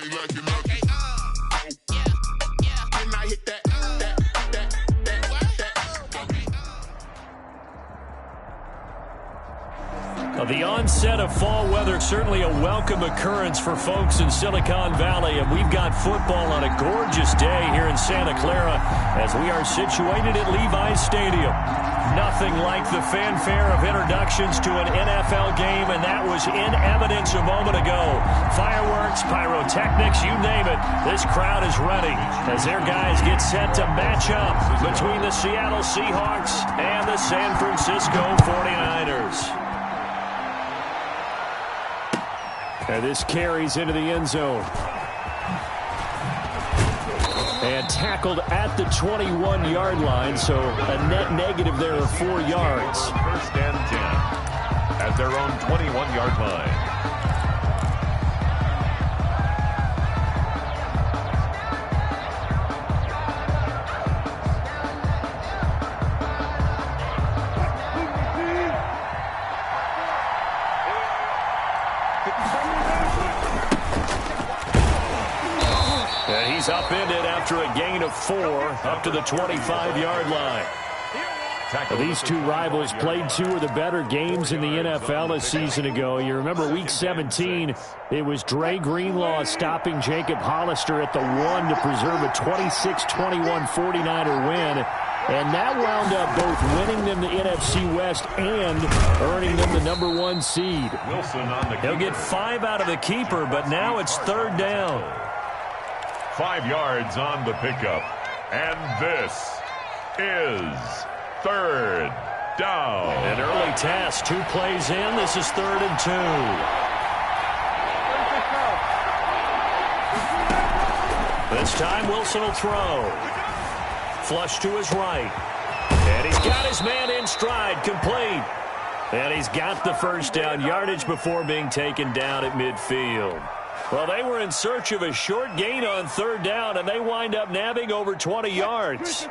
ain't lacking nothing. Can I hit that? The onset of fall weather, certainly a welcome occurrence for folks in Silicon Valley, and we've got football on a gorgeous day here in Santa Clara as we are situated at Levi's Stadium. Nothing like the fanfare of introductions to an NFL game, and that was in evidence a moment ago. Fireworks, pyrotechnics, you name it. This crowd is ready as their guys get set to match up between the Seattle Seahawks and the San Francisco 49ers. And this carries into the end zone. And tackled at the 21-yard line, so a net negative there of 4 yards. First and 10 at their own 21-yard line. He's upended after a gain of 4 up to the 25-yard line. These two rivals played 2 of the better games in the NFL a season ago. You remember Week 17, it was Dre Greenlaw stopping Jacob Hollister at the 1 to preserve a 26-21 49er win. And that wound up both winning them the NFC West and earning them the #1 seed. He'll get 5 out of the keeper, but now it's 3rd down. 5 yards on the pickup. And this is 3rd down. An early test. 2 plays in. This is 3rd and 2. This time Wilson will throw. Flush to his right. And he's got his man in stride. Complete. And he's got the first down yardage before being taken down at midfield. Well, they were in search of a short gain on 3rd down, and they wind up nabbing over 20 yards.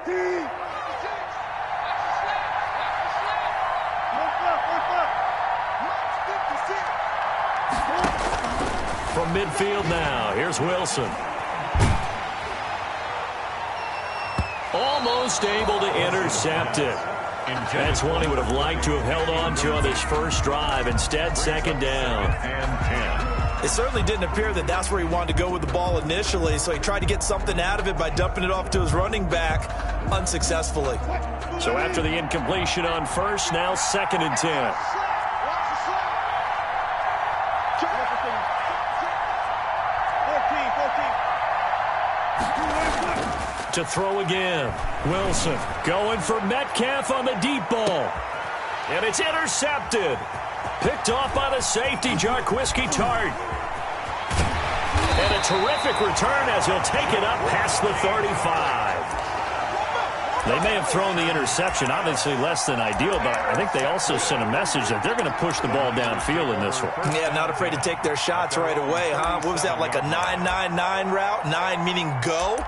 From midfield now, here's Wilson. Almost able to intercept it. That's one he would have liked to have held on to on this first drive. Instead, 2nd down. And 10. It certainly didn't appear that that's where he wanted to go with the ball initially, so he tried to get something out of it by dumping it off to his running back unsuccessfully. So after the incompletion on first, now 2nd and 10. To throw again. Wilson going for Metcalf on the deep ball. And it's intercepted. Picked off by the safety, Jarquiski Tart. And a terrific return as he'll take it up past the 35. They may have thrown the interception, obviously less than ideal, but I think they also sent a message that they're going to push the ball downfield in this one. Yeah, not afraid to take their shots right away, huh? What was that, like a 9-9-9 route? 9 meaning go?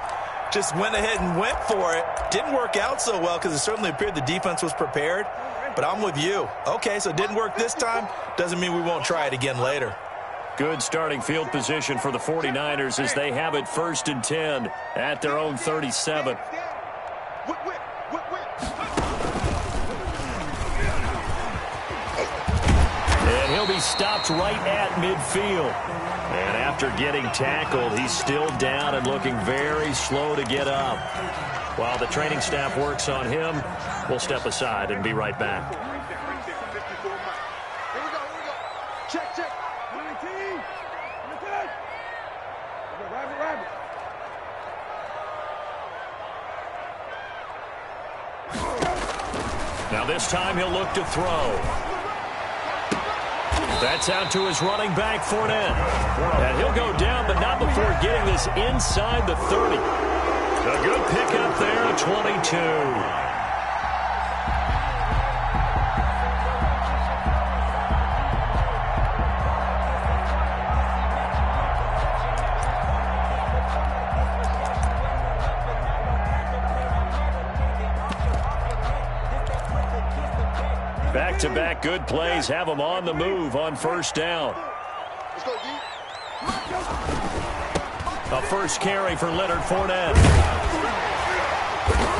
Just went ahead and went for it. Didn't work out so well because it certainly appeared the defense was prepared. But I'm with you. Okay, so it didn't work this time. Doesn't mean we won't try it again later. Good starting field position for the 49ers as they have it 1st and 10 at their own 37. And he'll be stopped right at midfield. And after getting tackled, he's still down and looking very slow to get up. While the training staff works on him, we'll step aside and be right back. Check. Now this time he'll look to throw. That's out to his running back, Fournette. And he'll go down, but not before getting this inside the 30. A good pickup there at 22. Back-to-back good plays have them on the move on 1st down. Let's go, D. A first carry for Leonard Fournette.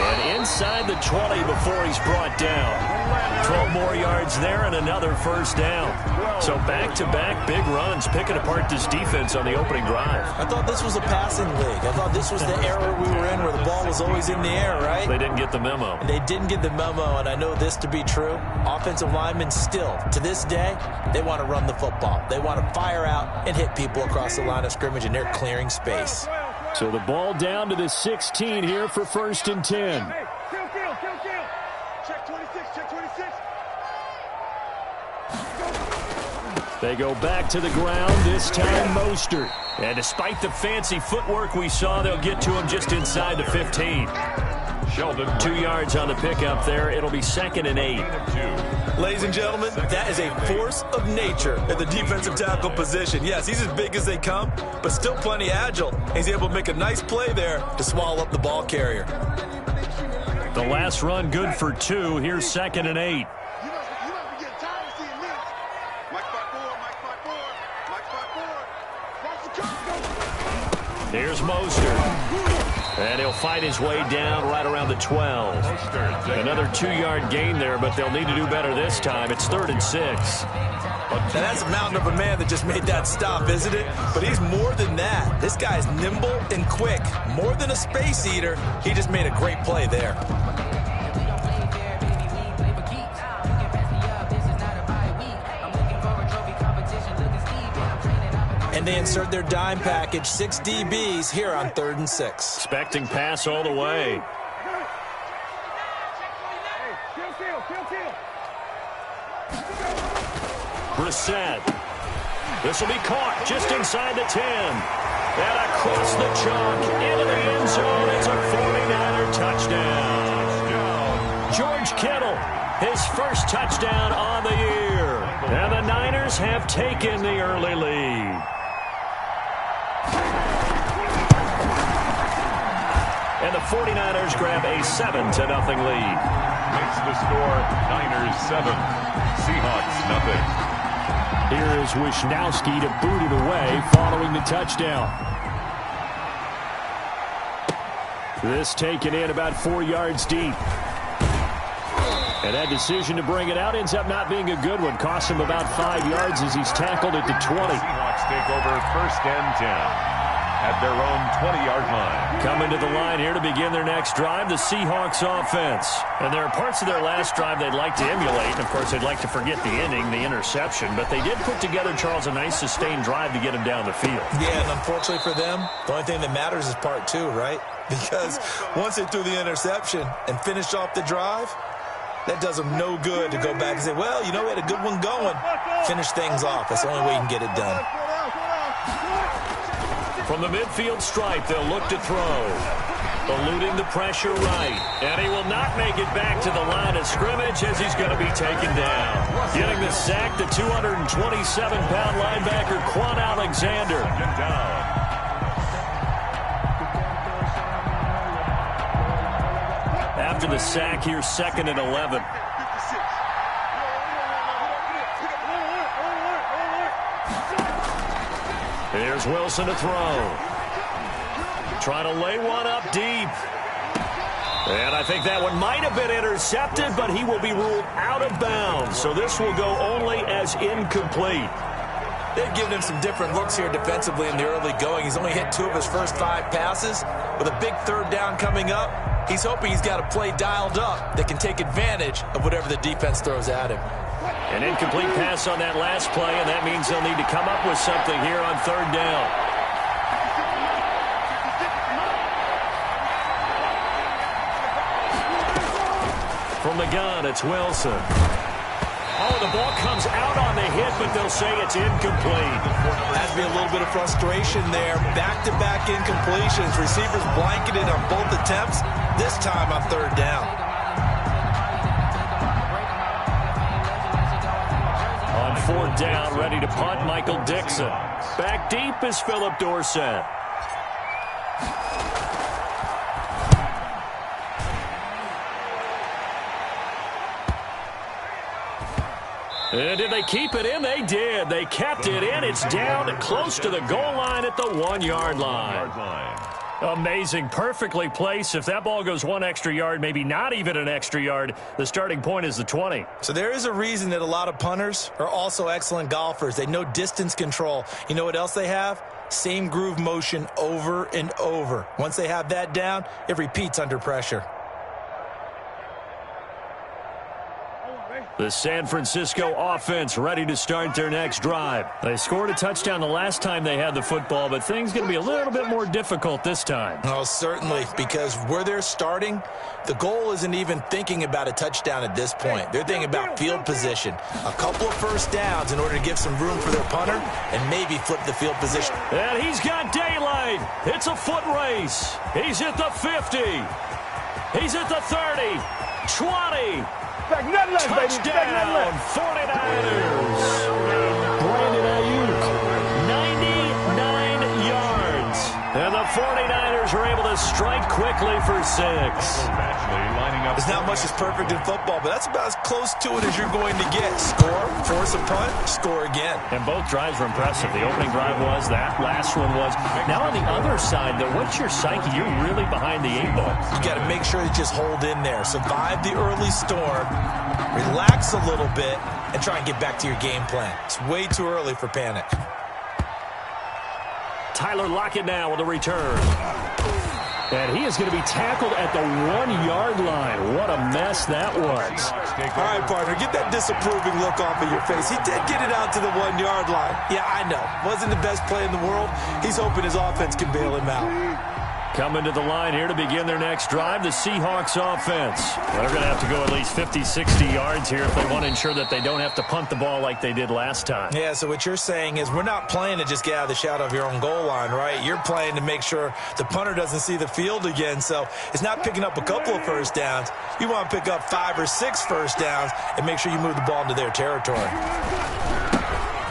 And inside the 20 before he's brought down. 12 more yards there and another first down. So back-to-back big runs, picking apart this defense on the opening drive. I thought this was a passing league. I thought this was the era we were in where the ball was always in the air, right? They didn't get the memo. And they didn't get the memo, and I know this to be true. Offensive linemen still, to this day, they want to run the football. They want to fire out and hit people across the line of scrimmage, and they're clearing space. So the ball down to the 16 here for 1st and 10. Hey, kill. Check 26, check 26. They go back to the ground, this time Mostert. And despite the fancy footwork we saw, they'll get to him just inside the 15. Sheldon. 2 yards on the pickup there. It'll be 2nd and 8. Ladies and gentlemen, that is a force of nature at the defensive tackle position. Yes, he's as big as they come, but still plenty agile. He's able to make a nice play there to swallow up the ball carrier. The last run good for 2. Here's 2nd and 8. You must be getting tired of seeing this. Mike 5-4. Watch the clock. Here's Mostert. And he'll fight his way down right around the 12. Another 2-yard gain there, but they'll need to do better this time. It's 3rd and 6. Now that's a mountain of a man that just made that stop, isn't it? But he's more than that. This guy's nimble and quick. More than a space eater, he just made a great play there. And they insert their dime package, 6 DBs here on 3rd and 6. Expecting pass all the way. Kill. Brissett. This will be caught just inside the 10. And across the chalk into the end zone. It's a 49er touchdown. George Kittle, his first touchdown on the year. And the Niners have taken the early lead. And the 49ers grab a 7-0 lead. Makes the score Niners 7, Seahawks nothing. Here is Wisnowski to boot it away following the touchdown. This taken in about 4 yards deep. And that decision to bring it out ends up not being a good one. Cost him about 5 yards as he's tackled at the 20. Seahawks take over 1st and 10 at their own 20-yard line. Coming to the line here to begin their next drive, the Seahawks offense. And there are parts of their last drive they'd like to emulate. And, of course, they'd like to forget the ending, the interception. But they did put together, Charles, a nice sustained drive to get him down the field. Yeah, and unfortunately for them, the only thing that matters is part 2, right? Because once they threw the interception and finished off the drive, that does them no good to go back and say, well, you know, we had a good one going. Finish things off. That's the only way you can get it done. From the midfield stripe, they'll look to throw. Eluding the pressure right. And he will not make it back to the line of scrimmage as he's going to be taken down. Getting the sack, the 227-pound linebacker, Quan Alexander. After the sack, here's 2nd and 11. Here's Wilson to throw. Trying to lay one up deep. And I think that one might have been intercepted, but he will be ruled out of bounds. So this will go only as incomplete. They've given him some different looks here defensively in the early going. He's only hit 2 of his first 5 passes. With a big 3rd down coming up, he's hoping he's got a play dialed up that can take advantage of whatever the defense throws at him. An incomplete pass on that last play, and that means they'll need to come up with something here on 3rd down. From the gun, it's Wilson. Oh, the ball comes out on the hit, but they'll say it's incomplete. Has to be a little bit of frustration there. Back-to-back incompletions. Receivers blanketed on both attempts, this time on 3rd down. On 4th down, ready to punt, Michael Dixon. Back deep is Philip Dorsett. Did they keep it in? They did. They kept it in. It's down close to the goal line at the 1-yard line. Amazing. Perfectly placed. If that ball goes 1 extra yard, maybe not even an extra yard, the starting point is the 20. So there is a reason that a lot of punters are also excellent golfers. They know distance control. You know what else they have? Same groove motion over and over. Once they have that down, it repeats under pressure. The San Francisco offense ready to start their next drive. They scored a touchdown the last time they had the football, but things going to be a little bit more difficult this time. Oh, certainly, because where they're starting, the goal isn't even thinking about a touchdown at this point. They're thinking about field position. A couple of first downs in order to give some room for their punter and maybe flip the field position. And he's got daylight. It's a foot race. He's at the 50. He's at the 30. 20. Touchdown, 49ers. Brandon Ayuk, 99 yards. And the 49ers are able to strike quickly for 6. There's not much that's perfect in football, but that's about as close to it as you're going to get. Score, force a punt, score again. And both drives were impressive. The opening drive was, that last one was. Now on the other side, though, what's your psyche? You're really behind the 8 ball. You got to make sure you just hold in there. Survive the early storm, relax a little bit, and try and get back to your game plan. It's way too early for panic. Tyler Lockett now with a return. And he is going to be tackled at the 1-yard line. What a mess that was. All right, partner, get that disapproving look off of your face. He did get it out to the 1-yard line. Yeah, I know. Wasn't the best play in the world. He's hoping his offense can bail him out. Coming to the line here to begin their next drive, the Seahawks offense. They're going to have to go at least 50, 60 yards here if they want to ensure that they don't have to punt the ball like they did last time. Yeah, so what you're saying is we're not playing to just get out of the shadow of your own goal line, right? You're playing to make sure the punter doesn't see the field again. So it's not picking up a couple of first downs. You want to pick up 5 or 6 first downs and make sure you move the ball into their territory.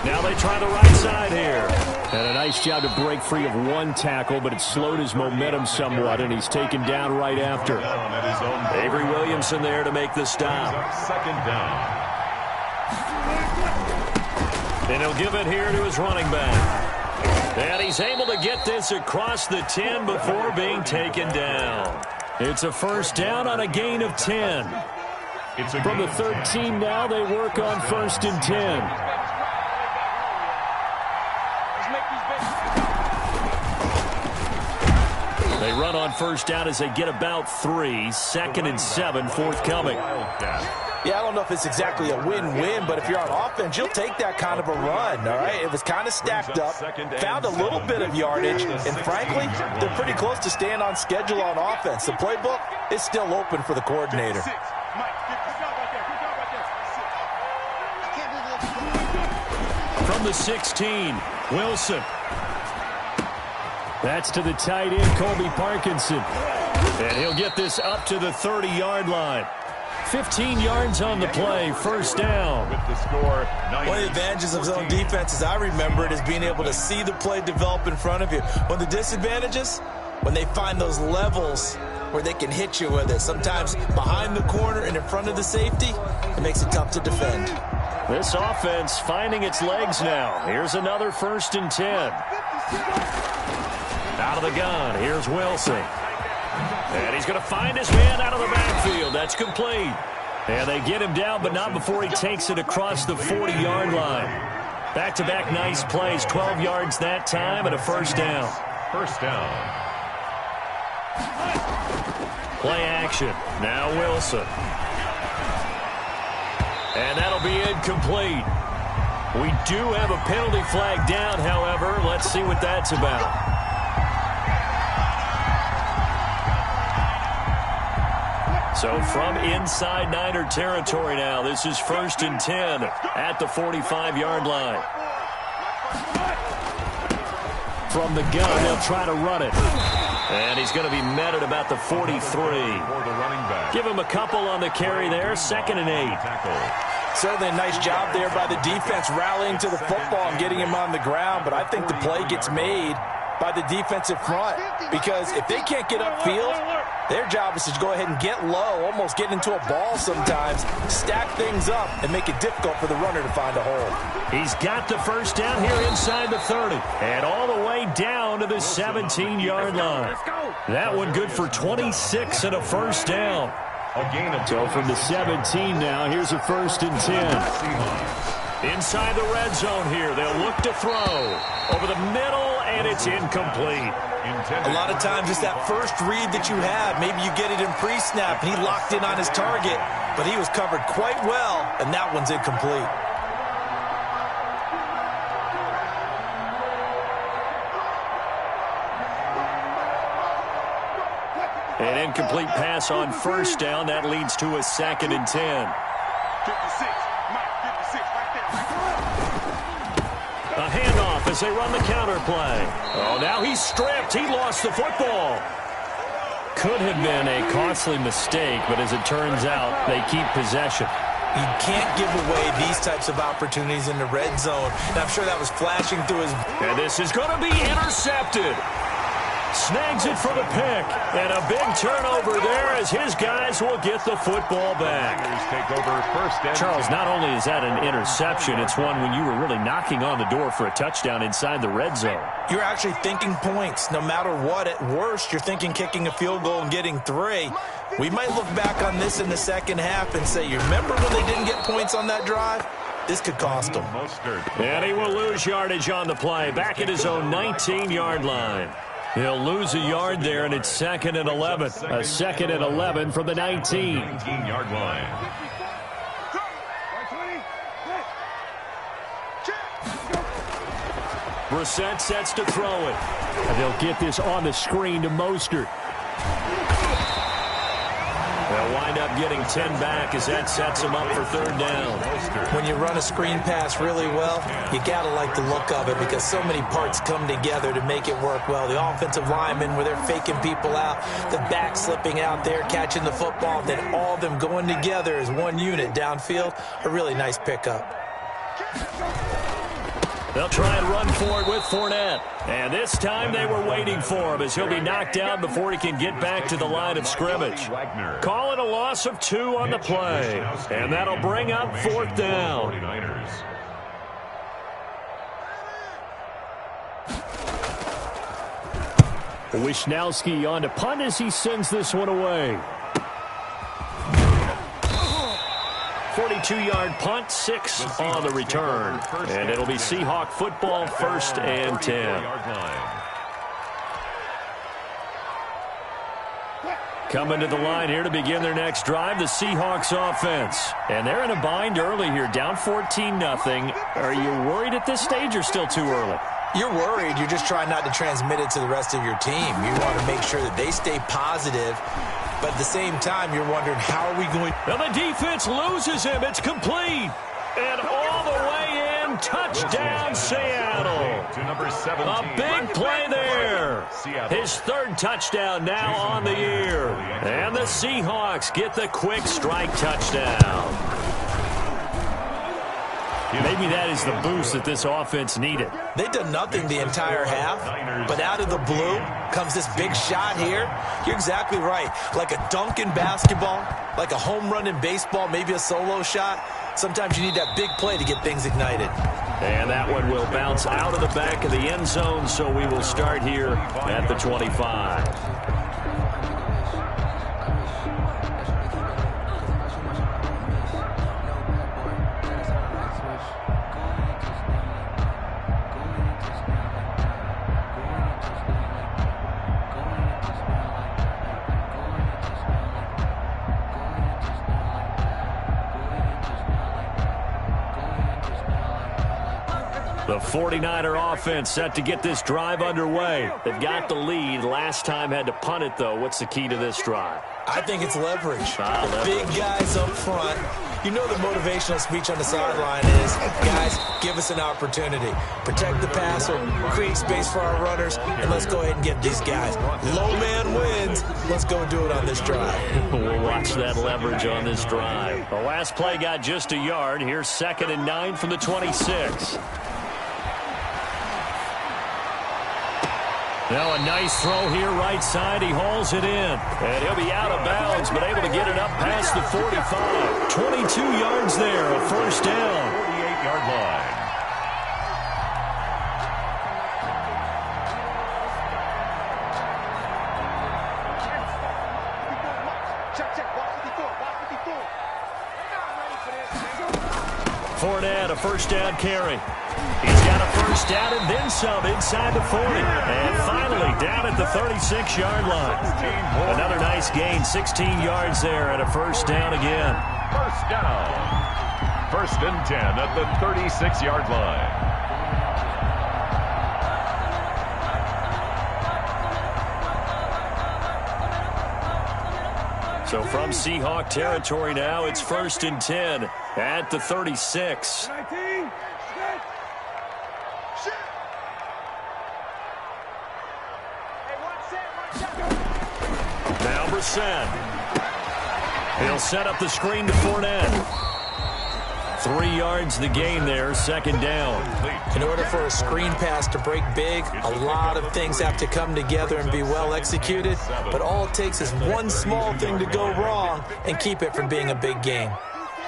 Now they try the right side here. And a nice job to break free of 1 tackle, but it slowed his momentum somewhat, and he's taken down right after. Avery Williamson there to make the stop. Second down. And he'll give it here to his running back. And he's able to get this across the 10 before being taken down. It's a first down on a gain of 10. From the 13 now, they work on 1st and 10. They run on first down as they get about 3. 2nd and 7 forthcoming. Yeah, I don't know if it's exactly a win-win, but if you're on offense, you'll take that kind of a run, all right? It was kind of stacked up, found a little bit of yardage, and frankly, they're pretty close to staying on schedule on offense. The playbook is still open for the coordinator. From the 16, Wilson. That's to the tight end, Colby Parkinson. And he'll get this up to the 30-yard line. 15 yards on the play, first down. With the score, one of the advantages of zone defense, as I remember it, is being able to see the play develop in front of you. One of the disadvantages, when they find those levels where they can hit you with it. Sometimes behind the corner and in front of the safety, it makes it tough to defend. This offense finding its legs now. Here's another 1st and 10. Out of the gun, here's Wilson. And he's going to find his man out of the backfield. That's complete. And they get him down, but not before he takes it across the 40-yard line. Back-to-back nice plays, 12 yards that time, and a first down. First down. Play action. Now Wilson. And that'll be incomplete. We do have a penalty flag down, however. Let's see what that's about. So from inside Niner territory now, this is 1st and 10 at the 45-yard line. From the gun, they'll try to run it. And he's going to be met at about the 43. Give him a couple on the carry there, 2nd and 8. Certainly a nice job there by the defense rallying to the football and getting him on the ground, but I think the play gets made by the defensive front, because if they can't get upfield, Their job is to go ahead and get low, almost get into a ball sometimes, stack things up, and make it difficult for the runner to find a hole. He's got the first down here inside the 30, and all the way down to the 17-yard line. That one good for 26 and a first down. So from the 17 now, here's a 1st and 10. Inside the red zone here, they'll look to throw. Over the middle, and it's incomplete. A lot of times it's that first read that you have. Maybe you get it in pre-snap, and he locked in on his target, but he was covered quite well, and that one's incomplete. An incomplete pass on first down. That leads to a 2nd and 10. 56. Mike, 56 right there. A handoff as they run the counter play. Oh, now he's stripped. He lost the football. Could have been a costly mistake, but as it turns out, they keep possession. You can't give away these types of opportunities in the red zone. And I'm sure that was flashing through his... And this is going to be intercepted. Snags it for the pick. And a big turnover there as his guys will get the football back. Take over first and Charles, not only is that an interception, it's one when you were really knocking on the door for a touchdown inside the red zone. You're actually thinking points. No matter what, at worst, you're thinking kicking a field goal and getting 3. We might look back on this in the second half and say, you remember when they didn't get points on that drive? This could cost them. And he will lose yardage on the play, back at his own 19-yard line. He'll lose a yard there, and it's 2nd and 11. A 2nd and 11 from the 19. 19-yard line. Brissett sets to throw it. And they'll get this on the screen to Mostert. They'll wind up getting 10 back as that sets them up for 3rd down. When you run a screen pass really well, you got to like the look of it because so many parts come together to make it work well. The offensive linemen, where they're faking people out, the back slipping out there, catching the football, then all of them going together as one unit downfield. A really nice pickup. They'll try and run for it with Fournette. And this time they were waiting for him as he'll be knocked down before he can get back to the line of scrimmage. Call it a loss of 2 on the play. And that'll bring up 4th down. Wisnowski on to punt as he sends this one away. 42-yard punt, 6 on the return. And it'll be Seahawk football, 1st and 10. Coming to the line here to begin their next drive, the Seahawks offense. And they're in a bind early here, down 14-0. Are you worried at this stage or still too early? You're worried. You're just trying not to transmit it to the rest of your team. You want to make sure that they stay positive. But at the same time, you're wondering, how are we going? Now the defense loses him. It's complete. And all the way in, touchdown Seattle. A big play there. His 3rd touchdown now on the year. And the Seahawks get the quick strike touchdown. Maybe that is the boost that this offense needed. They've done nothing the entire half, but out of the blue comes this big shot here. You're exactly right. Like a dunk in basketball, like a home run in baseball, maybe a solo shot. Sometimes you need that big play to get things ignited. And that one will bounce out of the back of the end zone, so we will start here at the 25. The 49er offense set to get this drive underway. They've got the lead. Last time had to punt it, though. What's the key to this drive? I think it's leverage. The big guys up front. You know the motivational speech on the sideline is, guys, give us an opportunity. Protect the passer, create space for our runners, and let's go ahead and get these guys. Low man wins. Let's go do it on this drive. We'll watch that leverage on this drive. The last play got just a yard. Here's 2nd and 9 from the 26. Now a nice throw here right side. He hauls it in. And he'll be out of bounds, but able to get it up past the 45. 22 yards there, a first down. 48-yard line. Fournette, a first down carry. He's got a first down and then some inside the 40. And finally down at the 36-yard line. Another nice gain, 16 yards there and a first down again. First down. 1st and 10 at the 36-yard line. So from Seahawk territory now, it's 1st and 10 at the 36. Now Brissett. He'll set up the screen to Fournette. 3 yards the gain there, 2nd down. In order for a screen pass to break big, a lot of things have to come together and be well executed. But all it takes is one small thing to go wrong and keep it from being a big gain.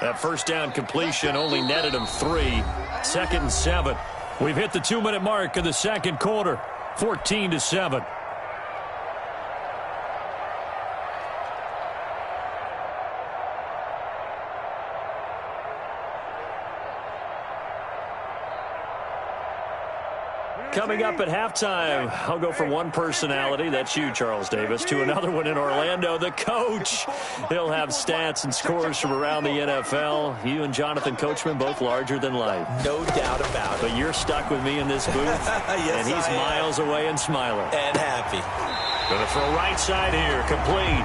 That first down completion only netted him 3. 2nd and 7. We've hit the 2-minute mark of the 2nd quarter. 14-7. Coming up at halftime, I'll go from one personality, that's you, Charles Davis, to another one in Orlando, the coach. He'll have stats and scores from around the NFL. You and Jonathan Coachman, both larger than life. No doubt about it. But you're stuck with me in this booth, yes, and he's miles away and smiling. And happy. Gonna throw right side here, complete.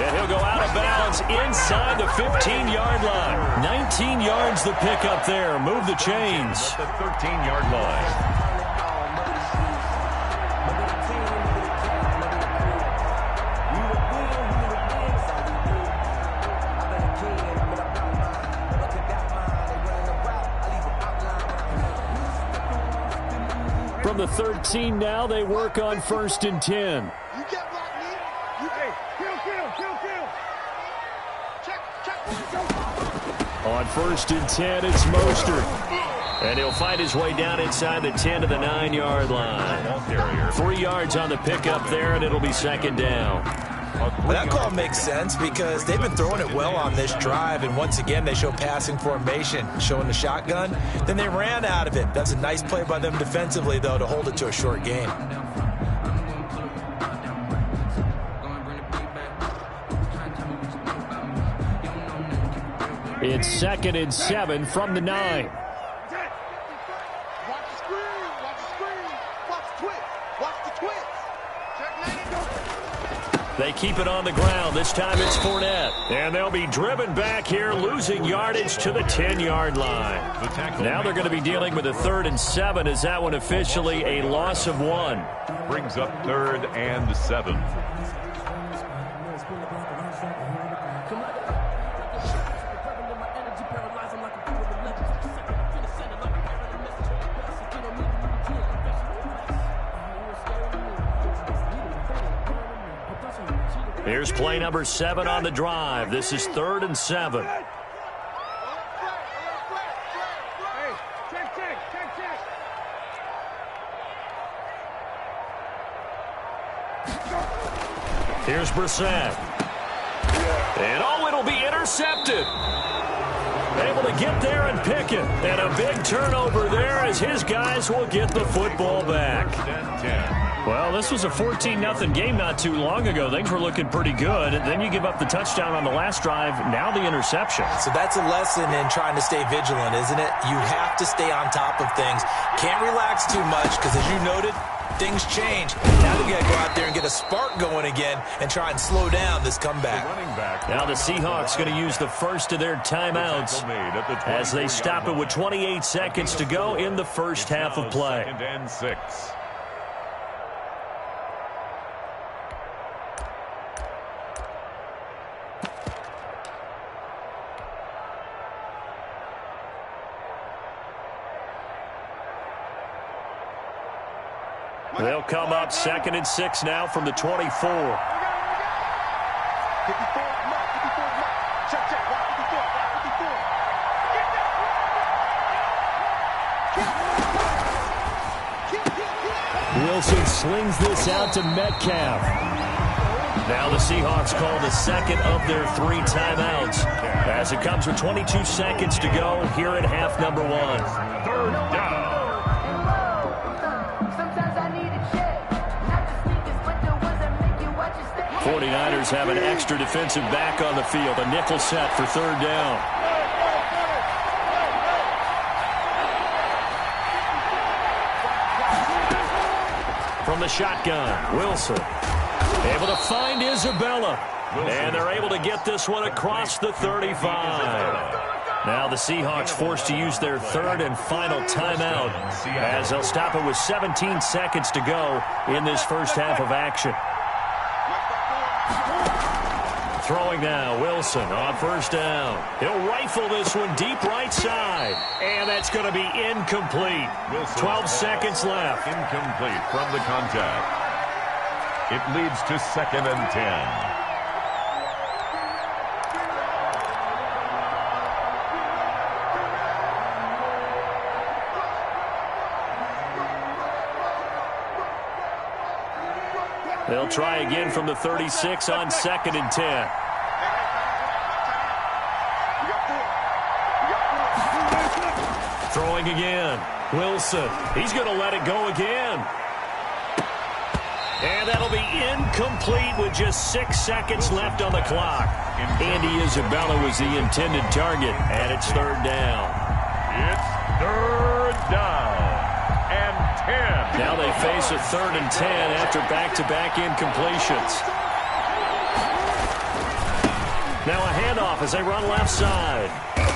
And he'll go out of bounds inside the 15-yard line. 19 yards the pickup there. Move the chains. At the 13-yard line. From the 13 now, they work on 1st and 10. You get blocked, Lee. You kill. Check. On 1st and 10, it's Mostert. And he'll find his way down inside the 10 to the 9-yard line. 3 yards on the pickup there, and it'll be 2nd down. Well, that call makes sense because they've been throwing it well on this drive, and once again they show passing formation, showing the shotgun. Then they ran out of it. That's a nice play by them defensively, though, to hold it to a short gain. It's 2nd and 7 from the 9. Watch the screen. Watch the twist. Watch the twist. They keep it on the ground. This time it's Fournette. And they'll be driven back here, losing yardage to the 10-yard line. Now they're going to be dealing with a 3rd and 7. Is that one officially a loss of 1? Brings up 3rd and 7. Here's play number 7 on the drive. This is 3rd and 7. Here's Brissett. And oh, it'll be intercepted. Able to get there and pick it. And a big turnover there as his guys will get the football back. Well, this was a 14-0 game not too long ago. Things were looking pretty good. Then you give up the touchdown on the last drive. Now the interception. So that's a lesson in trying to stay vigilant, isn't it? You have to stay on top of things. Can't relax too much because, as you noted, things change. Now they got to go out there and get a spark going again and try and slow down this comeback. Now the Seahawks going to use the first of their timeouts as they stop it with 28 seconds to go in the first half of play. 2nd and 6. They'll come up 2nd and 6 now from the 24. 54, mark, 54, mark. Check, check, wide 54, wide 54. Get that. Wilson slings this out to Metcalf. Now the Seahawks call the second of their 3 timeouts as it comes with 22 seconds to go here at half number 1. 3rd down. 49ers have an extra defensive back on the field. A nickel set for 3rd down. From the shotgun, Wilson able to find Isabella. And they're able to get this one across the 35. Now the Seahawks forced to use their 3rd and final timeout as they'll stop it with 17 seconds to go in this first half of action. Throwing now, Wilson on 1st down. He'll rifle this one deep right side. And that's going to be incomplete. 12 seconds left. Incomplete from the contact. It leads to 2nd and 10. They'll try again from the 36 on 2nd and 10. Throwing again. Wilson. He's going to let it go again. And that'll be incomplete with just 6 seconds left on the clock. Andy Isabella was the intended target, and it's 3rd down. It's 3rd down and 10. Now they face a 3rd and 10 after back-to-back incompletions. Now a handoff as they run left side.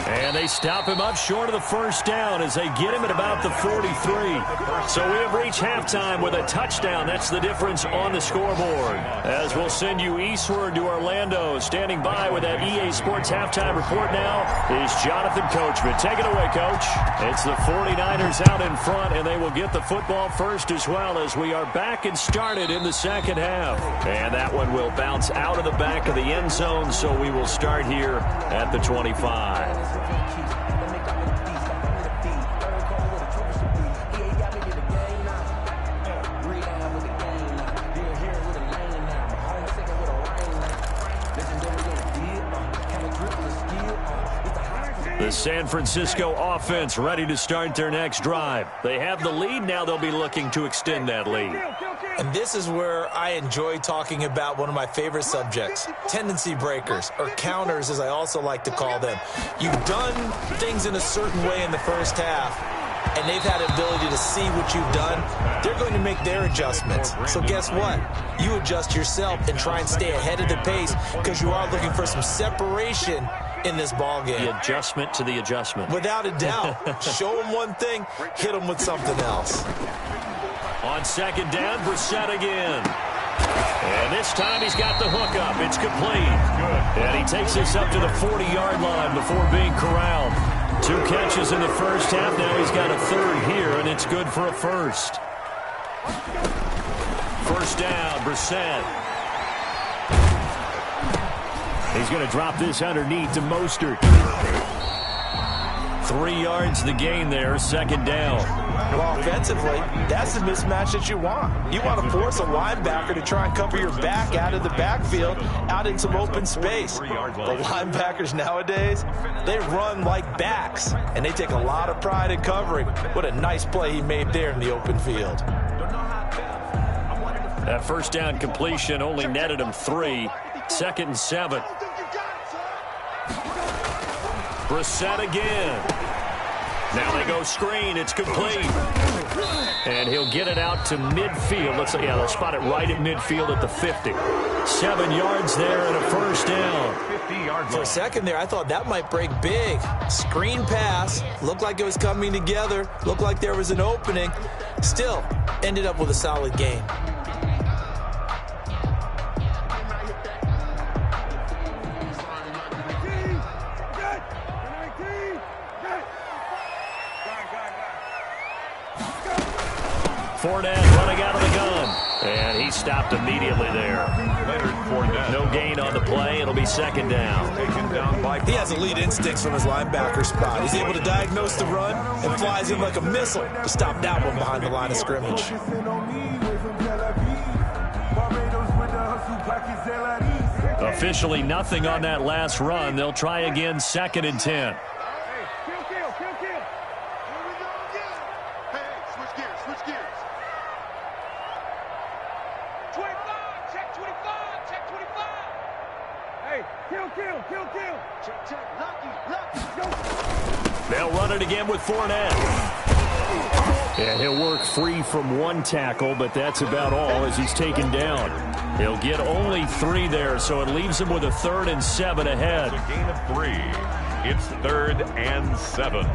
And they stop him up short of the 1st down as they get him at about the 43. So we have reached halftime with a touchdown. That's the difference on the scoreboard. As we'll send you eastward to Orlando. Standing by with that EA Sports halftime report now is Jonathan Coachman. Take it away, Coach. It's the 49ers out in front, and they will get the football first as well as we are back and started in the 2nd half. And that one will bounce out of the back of the end zone, so we will start here at the 25. The San Francisco offense ready to start their next drive. They have the lead. Now they'll be looking to extend that lead. And this is where I enjoy talking about one of my favorite subjects, tendency breakers, or counters as I also like to call them. You've done things in a certain way in the first half, and they've had the ability to see what you've done. They're going to make their adjustments. So guess what? You adjust yourself and try and stay ahead of the pace because you are looking for some separation in this ball game. The adjustment to the adjustment. Without a doubt. Show them one thing, hit them with something else. On 2nd down, Brissett again. And this time he's got the hook up. It's complete. And he takes this up to the 40-yard line before being corralled. 2 catches in the first half. Now he's got a 3rd here, and it's good for a 1st. 1st down, Brissett. He's going to drop this underneath to Mostert. 3 yards the gain there, 2nd down. Well, offensively, that's the mismatch that you want. You want to force a linebacker to try and cover your back out of the backfield, out in some open space. The linebackers nowadays, they run like backs, and they take a lot of pride in covering. What a nice play he made there in the open field. That 1st down completion only netted him 3. 2nd and 7. Brissett again. Now they go screen. It's complete. And he'll get it out to midfield. Looks like, yeah, they'll spot it right at midfield at the 50. 7 yards there and a 1st down. For a second there, I thought that might break big. Screen pass. Looked like it was coming together. Looked like there was an opening. Still, ended up with a solid game. Fournette running out of the he's stopped immediately there. No gain on the play. It'll be second down. He has elite instincts from his linebacker spot. He's able to diagnose the run and flies in like a missile to stop that one behind the line of scrimmage. Officially nothing on that last run. They'll try again, second and 10. They'll run it again with Fournette. And he'll work free from one tackle, but that's about all as he's taken down. He'll get only 3 there, so it leaves him with a 3rd and 7 ahead. A gain of 3. It's 3rd and 7.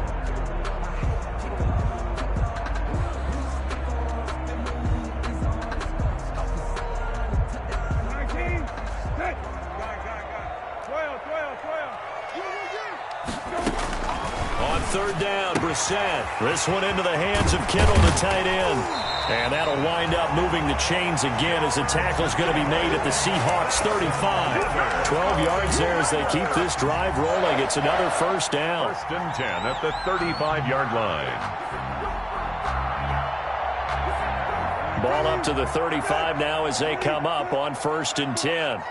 On 3rd down, Brissett. This one into the hands of Kittle, the tight end. And that'll wind up moving the chains again as the tackle's going to be made at the Seahawks 35. 12 yards there as they keep this drive rolling. It's another first down. 1st and 10 at the 35-yard line. Ball up to the 35 now as they come up on 1st and 10.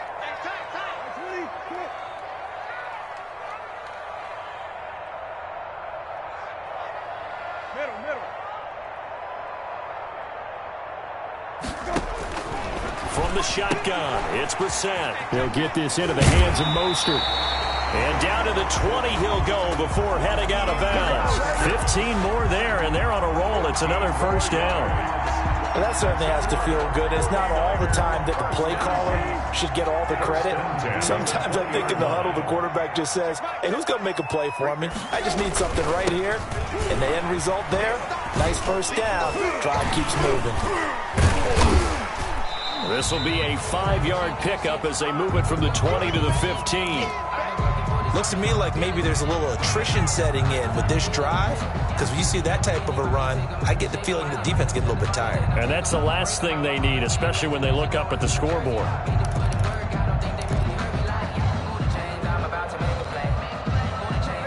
From the shotgun, it's Brissett. He'll get this into the hands of Mostert. And down to the 20 he'll go before heading out of bounds. 15 more there, and they're on a roll. It's another first down. Well, that certainly has to feel good. It's not all the time that the play caller should get all the credit. Sometimes I think in the huddle, the quarterback just says, hey, who's going to make a play for me? I just need something right here. And the end result there, nice first down. Drive keeps moving. This will be a 5-yard pickup as they move it from the 20 to the 15. Looks to me like maybe there's a little attrition setting in with this drive, because when you see that type of a run, I get the feeling the defense gets a little bit tired. And that's the last thing they need, especially when they look up at the scoreboard.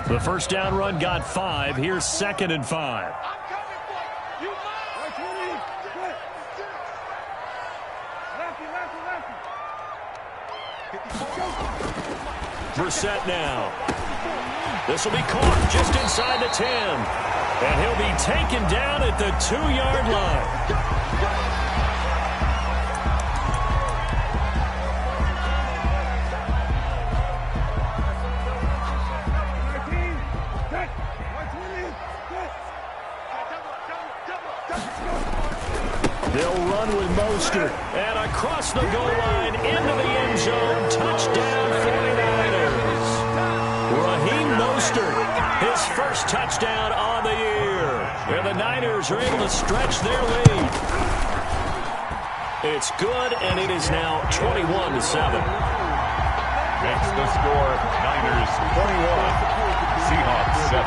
The first down run got 5. Here's 2nd and 5. Brissett now. This will be caught just inside the 10. And he'll be taken down at the 2-yard line. They'll run with Mostert. And across the goal line into the end zone. Touchdown 49ers. Raheem Mostert, his first touchdown on the year. And the Niners are able to stretch their lead. It's good, and it is now 21-7. Makes the score Niners 21, Seahawks 7.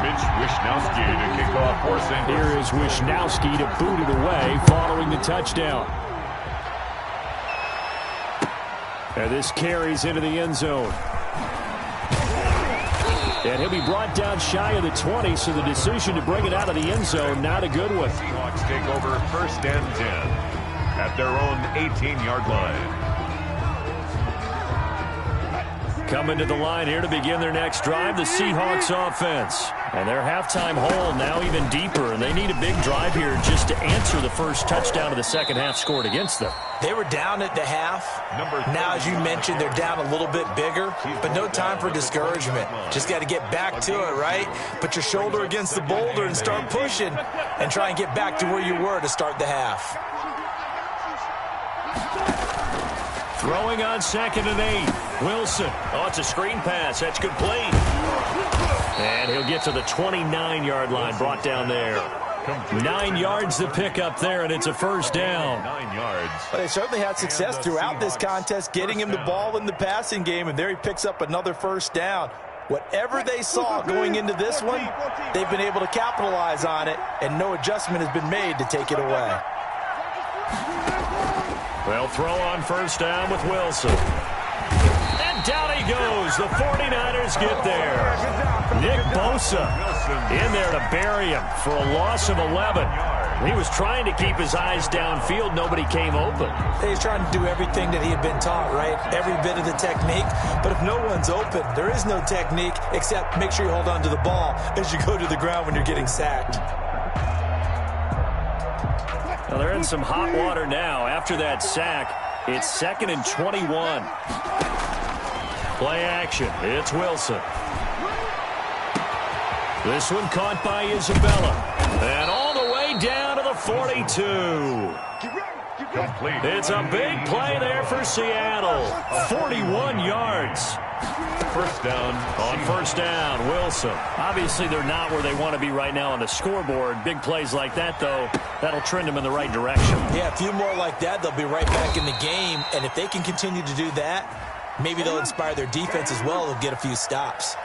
Mitch Wishnowsky to kick off for St. Here is Wishnowsky to boot it away following the touchdown. And this carries into the end zone. And he'll be brought down shy of the 20, so the decision to bring it out of the end zone, not a good one. Seahawks take over 1st and 10 at their own 18-yard line. Coming to the line here to begin their next drive, the Seahawks offense. And their halftime hole now even deeper, and they need a big drive here just to answer the first touchdown of the second half scored against them. They were down at the half. Now, as you mentioned, they're down a little bit bigger, but no time for discouragement. Just got to get back to it, right? Put your shoulder against the boulder and start pushing and try and get back to where you were to start the half. Throwing on 2nd and 8. Wilson. Oh, it's a screen pass. That's complete. And he'll get to the 29-yard line, brought down there. 9 yards to pick up there, and it's a first down. 9 yards. Well, they certainly had success throughout this contest, getting him the ball in the passing game, and there he picks up another first down. Whatever they saw going into this one, they've been able to capitalize on it, and no adjustment has been made to take it away. They'll throw on first down with Wilson. And down he goes. The 49ers get there. Nick Bosa in there to bury him for a loss of 11. He was trying to keep his eyes downfield. Nobody came open. He's trying to do everything that he had been taught, right? Every bit of the technique. But if no one's open, there is no technique except make sure you hold on to the ball as you go to the ground when you're getting sacked. Well, they're in some hot water now. After that sack, it's 2nd and 21. Play action. It's Wilson. This one caught by Isabella. And all the way down to the 42. Complete. It's a big play there for Seattle. 41 yards. First down. On first down, Wilson. Obviously, they're not where they want to be right now on the scoreboard. Big plays like that, though, that'll trend them in the right direction. Yeah, a few more like that, they'll be right back in the game. And if they can continue to do that, maybe they'll inspire their defense as well. They'll get a few stops.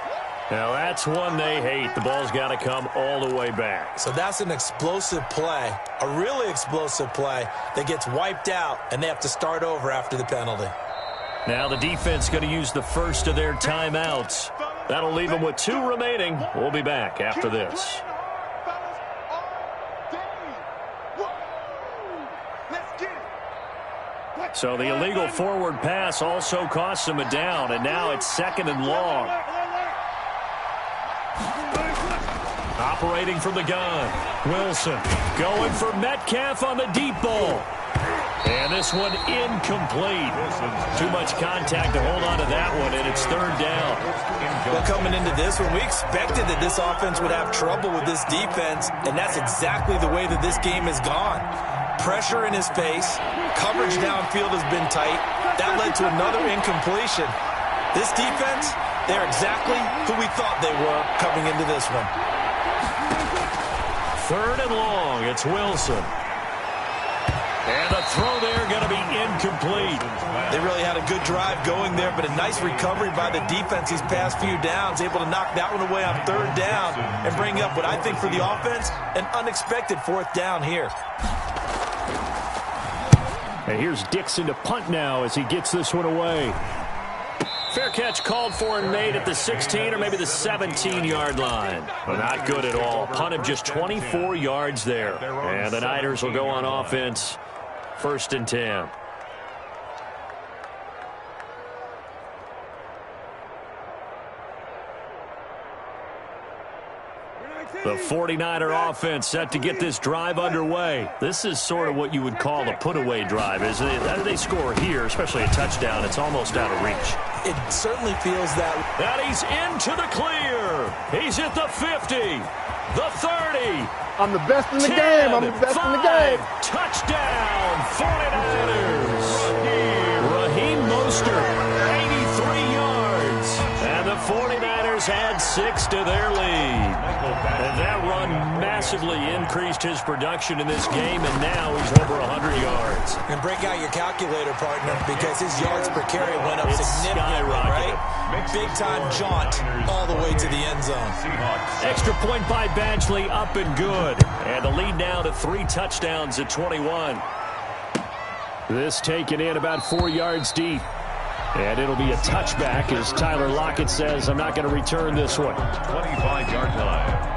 Now, that's one they hate. The ball's got to come all the way back. So that's an explosive play, a really explosive play that gets wiped out, and they have to start over after the penalty. Now the defense going to use the first of their timeouts. That'll leave them with 2 remaining. We'll be back after this. So the illegal forward pass also costs them a down, and now it's 2nd and long. Operating from the gun. Wilson going for Metcalf on the deep ball. And this one incomplete. Too much contact to hold on to that one, and it's 3rd down. Well, coming into this one, we expected that this offense would have trouble with this defense, and that's exactly the way that this game has gone. Pressure in his face. Coverage downfield has been tight. That led to another incompletion. This defense, they're exactly who we thought they were coming into this one. 3rd and long. It's Wilson. And the throw there going to be incomplete. They really had a good drive going there, but a nice recovery by the defense these past few downs, able to knock that one away on 3rd down and bring up what I think for the offense, an unexpected 4th down here. And here's Dixon to punt now as he gets this one away. Fair catch called for and made at the 16 or maybe the 17-yard line. But not good at all. Punt of just 24 yards there. And the Niners will go on offense. 1st and 10. The 49er offense set to get this drive underway. This is sort of what you would call a put-away drive, isn't it? How do they score here, especially a touchdown? It's almost out of reach. It certainly feels that. And he's into the clear. He's at the 50, the 30. I'm the best in the 10, game. I'm the best in the game. Touchdown, 49ers. Raheem Mostert, 83 yards. And the 49ers add 6 to their lead. And that run massively increased his production in this game, and now he's over 100 yards. And break out your calculator, partner, because his yards per carry went up It's significantly, right? Big-time jaunt all the way to the end zone. Extra point by Badgley, up and good. And the lead now to 3 touchdowns at 21. This taken in about 4 yards deep. And it'll be a touchback as Tyler Lockett says, I'm not going to return this one. 25-yard line.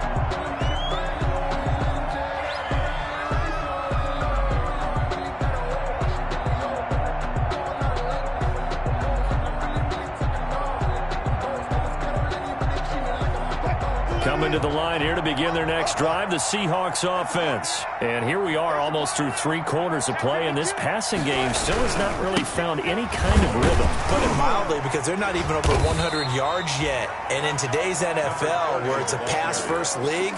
Coming to the line here to begin their next drive, the Seahawks offense. And here we are almost through 3 quarters of play, and this passing game still has not really found any kind of rhythm. Put it mildly, because they're not even over 100 yards yet. And in today's NFL, where it's a pass-first league,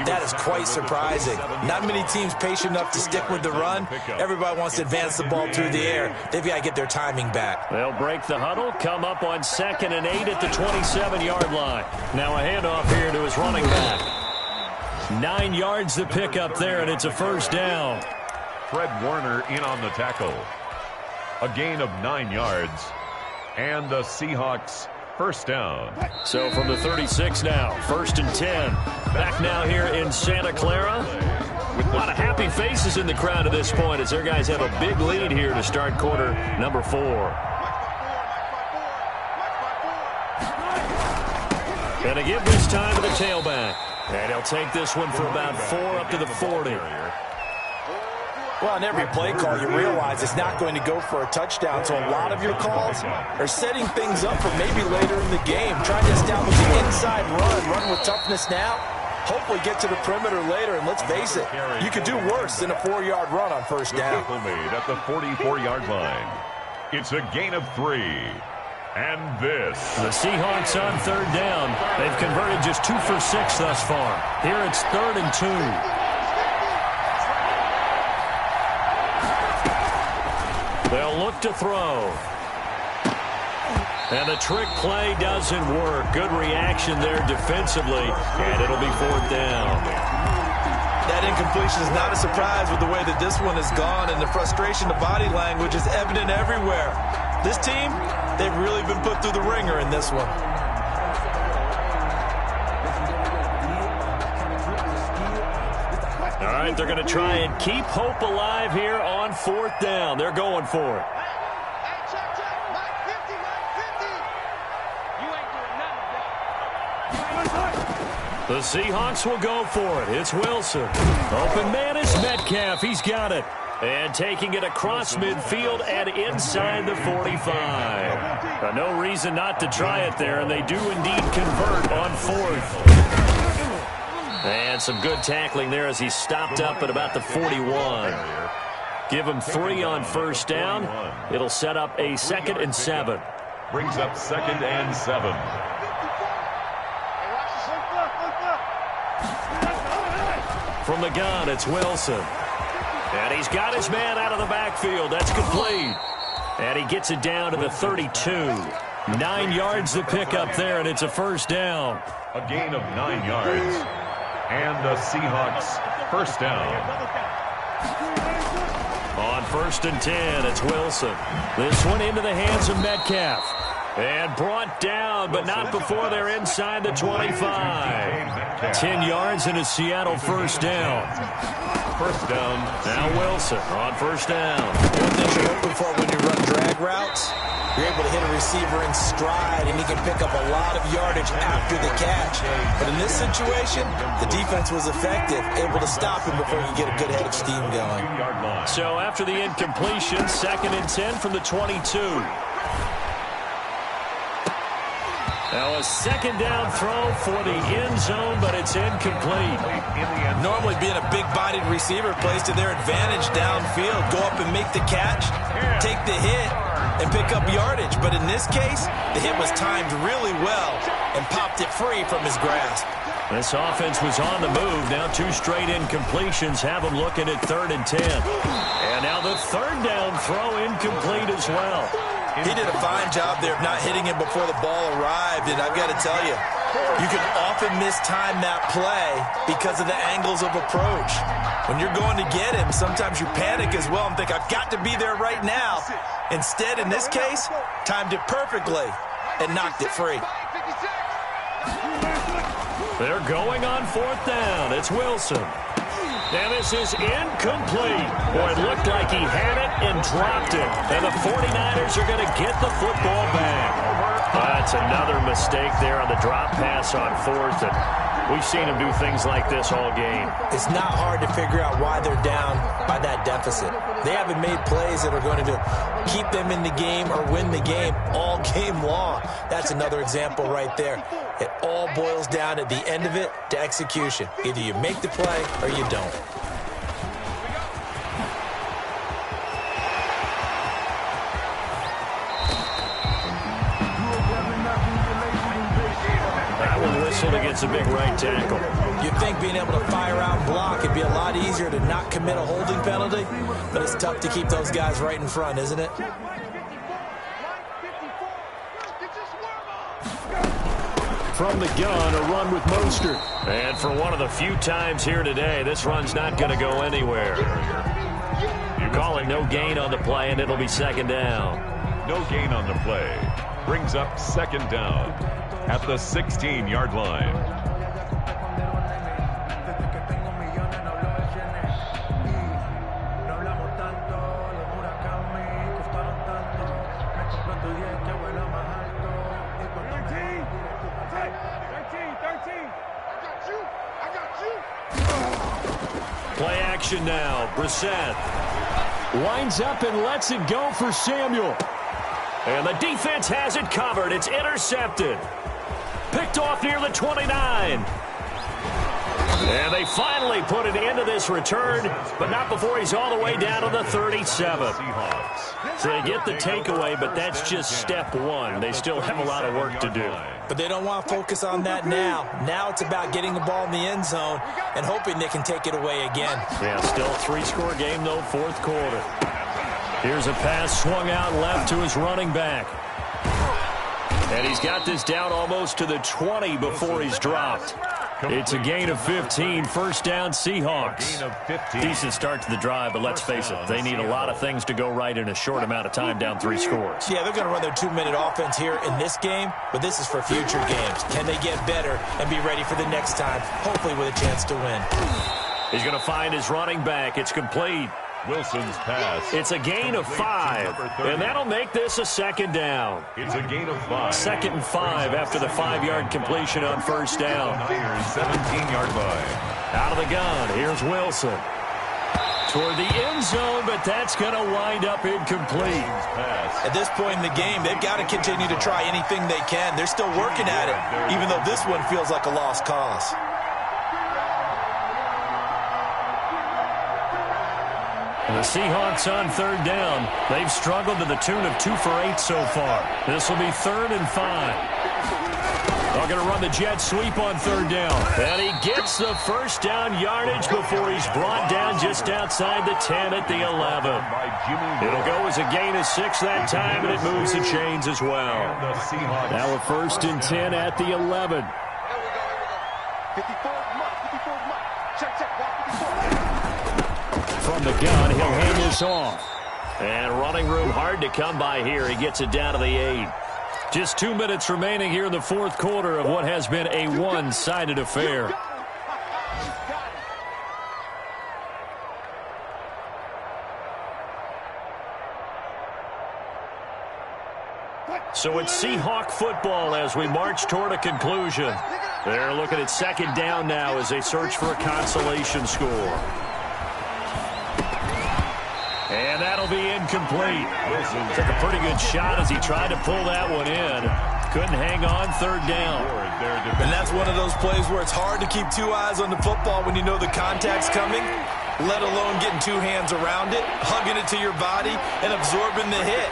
that is quite surprising. Not many teams patient enough to stick with the run. Everybody wants to advance the ball through the air. They've got to get their timing back. They'll break the huddle, come up on 2nd and 8 at the 27-yard line. Now a handoff here to his running back. 9 yards to pick up there, and it's a 1st down. Fred Warner in on the tackle. A gain of 9 yards. And the Seahawks 1st down. So from the 36 now, 1st and 10. Back now here in Santa Clara. A lot of happy faces in the crowd at this point as their guys have a big lead here to start quarter number 4. And to give this time to the tailback. And he'll take this one for about 4 up to the 40. Well, on every play call, you realize it's not going to go for a touchdown, so a lot of your calls are setting things up for maybe later in the game, trying to establish an inside run with toughness now, hopefully get to the perimeter later, and let's face it, you could do worse than a 4-yard run on first down. Made at the 44-yard line. It's a gain of 3. And this. The Seahawks on third down. They've converted just 2 for 6 thus far. Here it's 3rd and 2. They'll look to throw. And the trick play doesn't work. Good reaction there defensively. And it'll be 4th down. That incompletion is not a surprise with the way that this one has gone, and the frustration, the body language is evident everywhere. This team, they've really been put through the ringer in this one. All right, they're going to try and keep hope alive here on 4th down. They're going for it. The Seahawks will go for it. It's Wilson. Open man is Metcalf. He's got it. And taking it across midfield and inside the 45. No reason not to try it there, and they do indeed convert on 4th. And some good tackling there as he stopped up at about the 41. Give him 3 on first down. It'll set up a 2nd and 7. Brings up 2nd and 7. From the gun, it's Wilson. And he's got his man out of the backfield. That's complete. And he gets it down to the 32. 9 yards to pick up there, and it's a first down. A gain of 9 yards. And the Seahawks first down. On 1st and 10, it's Wilson. This one into the hands of Metcalf. And brought down, but not before they're inside the 25. 10 yards and a Seattle first down. First down. Now Wilson on first down. One thing you're hoping for when you run drag routes, you're able to hit a receiver in stride, and he can pick up a lot of yardage after the catch. But in this situation, the defense was effective, able to stop him before you get a good head of steam going. So after the incompletion, 2nd and 10 from the 22. Now a 2nd down throw for the end zone, but it's incomplete. Normally being a big-bodied receiver plays to their advantage downfield. Go up and make the catch, take the hit, and pick up yardage. But in this case, the hit was timed really well and popped it free from his grasp. This offense was on the move. Now 2 straight incompletions have them looking at 3rd and 10. And now the 3rd down throw incomplete as well. He did a fine job there of not hitting him before the ball arrived, and I've got to tell you, you can often mistime that play because of the angles of approach. When you're going to get him, sometimes you panic as well and think, I've got to be there right now. Instead, in this case, timed it perfectly and knocked it free. They're going on 4th down. It's Wilson. And this is incomplete. Boy, it looked like he had it and dropped it. And the 49ers are going to get the football back. That's another mistake there on the drop pass on 4th. And we've seen him do things like this all game. It's not hard to figure out why they're down by that deficit. They haven't made plays that are going to keep them in the game or win the game all game long. That's another example right there. It all boils down at the end of it to execution. Either you make the play or you don't. That one whistled against a big right tackle. You'd think being able to fire out and block it'd be a lot easier to not commit a holding penalty, but it's tough to keep those guys right in front, isn't it? From the gun, a run with Mostert. And for one of the few times here today, this run's not going to go anywhere. You're calling no gain on the play, and it'll be 2nd down. No gain on the play. Brings up 2nd down at the 16-yard line. action now. Brissett winds up and lets it go for Samuel. And the defense has it covered. It's intercepted. Picked off near the 29. And they finally put an end to this return, but not before he's all the way down to the 37. So they get the takeaway, but that's just step one. They still have a lot of work to do. But they don't want to focus on that now. Now it's about getting the ball in the end zone and hoping they can take it away again. Yeah, still a three-score game, though, fourth quarter. Here's a pass swung out left to his running back. And he's got this down almost to the 20 before he's dropped. It's a gain of 15, first down Seahawks. Decent start to the drive, but let's face it, they need a lot of things to go right in a short amount of time, down 3 scores. Yeah, they're going to run their 2-minute offense here in this game, but this is for future games. Can they get better and be ready for the next time, hopefully with a chance to win? He's going to find his running back. It's complete. Wilson's pass. It's a gain of 5, and that'll make this a second down. It's a gain of 5. 2nd and 5 after the 5-yard completion on first down. Niners 17-yard line. Out of the gun, here's Wilson. Toward the end zone, but that's going to wind up incomplete. At this point in the game, they've got to continue to try anything they can. They're still working at it, even though this one feels like a lost cause. The Seahawks on third down. They've struggled to the tune of 2 for 8 so far. This will be 3rd and 5. They're going to run the jet sweep on third down. And he gets the first down yardage before he's brought down just outside the 10 at the 11. It'll go as a gain of 6 that time, and it moves the chains as well. Now a 1st and 10 at the 11. 54 check, From the gun, he'll hand this off. And running room hard to come by here. He gets it down to the 8. Just 2 minutes remaining here in the fourth quarter of what has been a one-sided affair. So it's Seahawk football as we march toward a conclusion. They're looking at second down now as they search for a consolation score. And that'll be incomplete. Wilson took a pretty good shot as he tried to pull that one in. Couldn't hang on, third down. And that's one of those plays where it's hard to keep 2 eyes on the football when you know the contact's coming, let alone getting 2 hands around it, hugging it to your body, and absorbing the hit.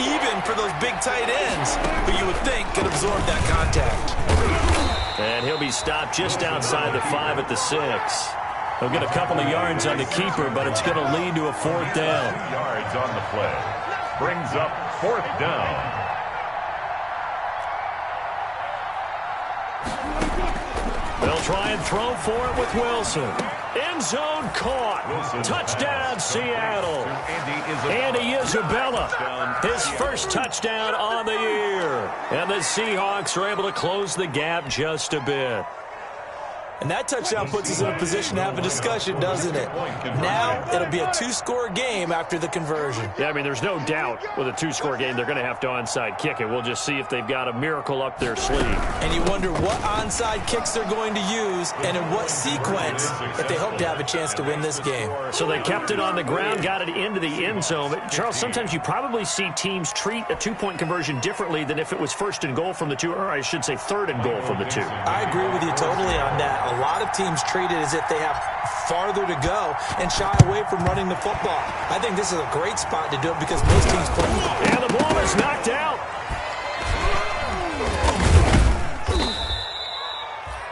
Even for those big tight ends who you would think could absorb that contact. And he'll be stopped just outside the 5 at the 6. He'll get a couple of yards on the keeper, but it's going to lead to a 4th down. Yards on the play. Brings up 4th down. They'll try and throw for it with Wilson. End zone caught. Wilson. Touchdown, Seattle. Andy Isabella, his first touchdown on the year. And the Seahawks are able to close the gap just a bit. And that touchdown puts us in a position to have a discussion, doesn't it? Now it'll be a 2-score game after the conversion. Yeah, I mean, there's no doubt with a 2-score game they're going to have to onside kick it. We'll just see if they've got a miracle up their sleeve. And you wonder what onside kicks they're going to use and in what sequence if they hope to have a chance to win this game. So they kept it on the ground, got it into the end zone. But Charles, sometimes you probably see teams treat a 2-point conversion differently than if it was 1st and goal from the 2, or I should say 3rd and goal from the 2. I agree with you totally on that. A lot of teams treat it as if they have farther to go and shy away from running the football. I think this is a great spot to do it because most teams play. And the ball is knocked out.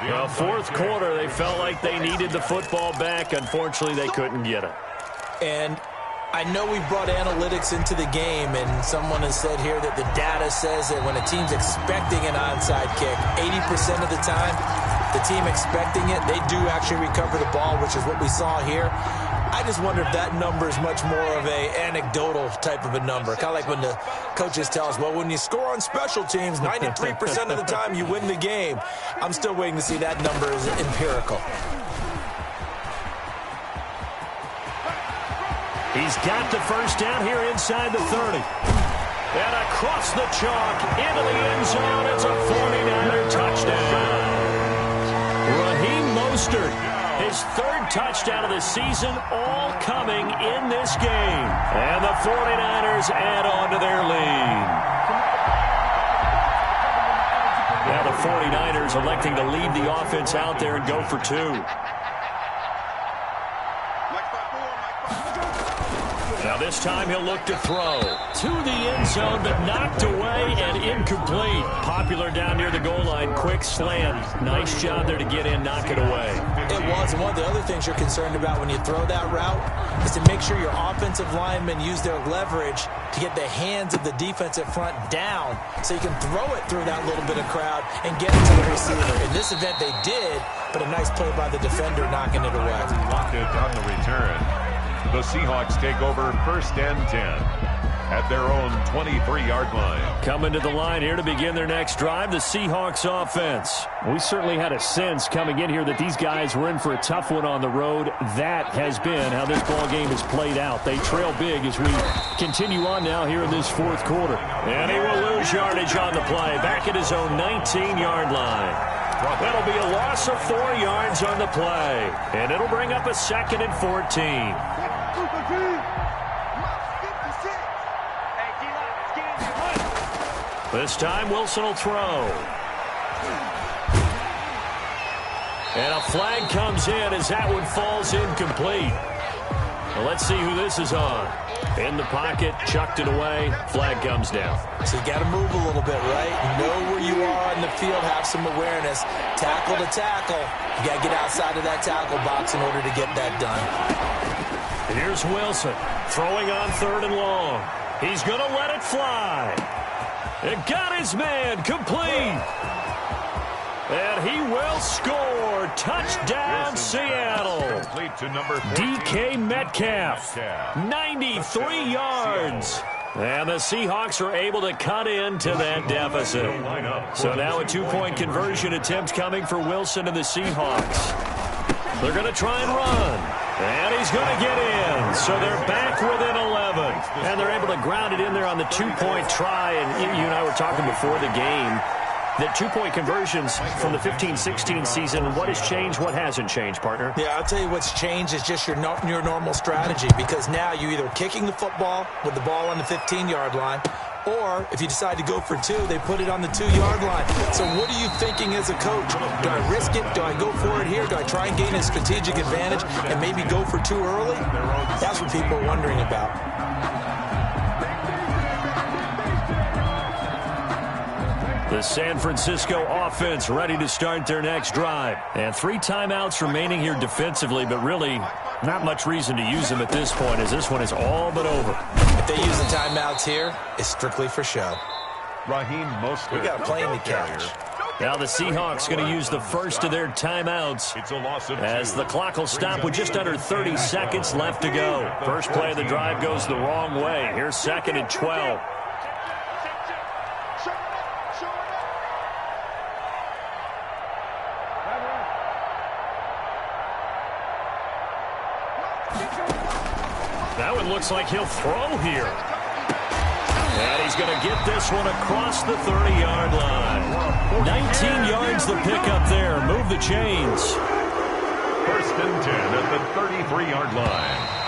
Well, fourth quarter, they felt like they needed the football back. Unfortunately, they couldn't get it. And I know we brought analytics into the game, and someone has said here that the data says that when a team's expecting an onside kick, 80% of the time, the team expecting it, they do actually recover the ball, which is what we saw here. I just wonder if that number is much more of a anecdotal type of a number. Kind of like when the coaches tell us, well, when you score on special teams, 93% of the time you win the game. I'm still waiting to see that number is empirical. He's got the first down here inside the 30. And across the chalk, into the end zone, it's a 49er touchdown. Raheem Mostert, his his third touchdown of the season, all coming in this game. And the 49ers add on to their lead. Now the 49ers electing to lead the offense out there and go for two. Now this time he'll look to throw to the end zone, but knocked away and incomplete. Popular down near the goal line. Quick slant. Nice job there to get in, knock it away. It was. And one of the other things you're concerned about when you throw that route is to make sure your offensive linemen use their leverage to get the hands of the defensive front down so you can throw it through that little bit of crowd and get it to the receiver. In this event, they did, but a nice play by the defender knocking it away. Blocked it on the return. The Seahawks take over 1st and 10 at their own 23-yard line. Coming to the line here to begin their next drive, the Seahawks offense. We certainly had a sense coming in here that these guys were in for a tough one on the road. That has been how this ball game has played out. They trail big as we continue on now here in this fourth quarter. And he will lose yardage on the play, back at his own 19-yard line. That'll be a loss of 4 yards on the play. And it'll bring up a 2nd and 14. This time Wilson will throw. And a flag comes in as that one falls incomplete. Well, let's see who this is on. In the pocket, chucked it away. Flag comes down. So you got to move a little bit, right? Know where you are in the field, have some awareness. Tackle to tackle. You got to get outside of that tackle box in order to get that done. Here's Wilson throwing on 3rd and long. He's going to let it fly. It got his man complete. And he will score. Touchdown, Seattle. Complete to number 14. DK Metcalf, 93 yards. And the Seahawks are able to cut into that deficit. So now a 2-point conversion attempt coming for Wilson and the Seahawks. They're going to try and run. And he's going to get in. So they're back within 11. And they're able to ground it in there on the 2-point try. And you and I were talking before the game. The 2-point conversions from the 15-16 season, what has changed, what hasn't changed, partner? Yeah, I'll tell you what's changed is just your normal strategy, because now you're either kicking the football with the ball on the 15-yard line, or if you decide to go for two, they put it on the 2-yard line. So what are you thinking as a coach? Do I risk it? Do I go for it here? Do I try and gain a strategic advantage and maybe go for too early? That's what people are wondering about. The San Francisco offense ready to start their next drive. And 3 timeouts remaining here defensively, but really not much reason to use them at this point, as this one is all but over. If they use the timeouts here, it's strictly for show. Raheem Mostert. We got a plane to catch. Now the Seahawks going to use the first of their timeouts It's a loss of 2. as the clock will stop with just under 30 seconds left to go. First play of the drive goes the wrong way. Here's 2nd and 12. That one looks like he'll throw here. And he's going to get this one across the 30-yard line. 19 yards the pickup there. Move the chains. 1st and 10 at the 33-yard line.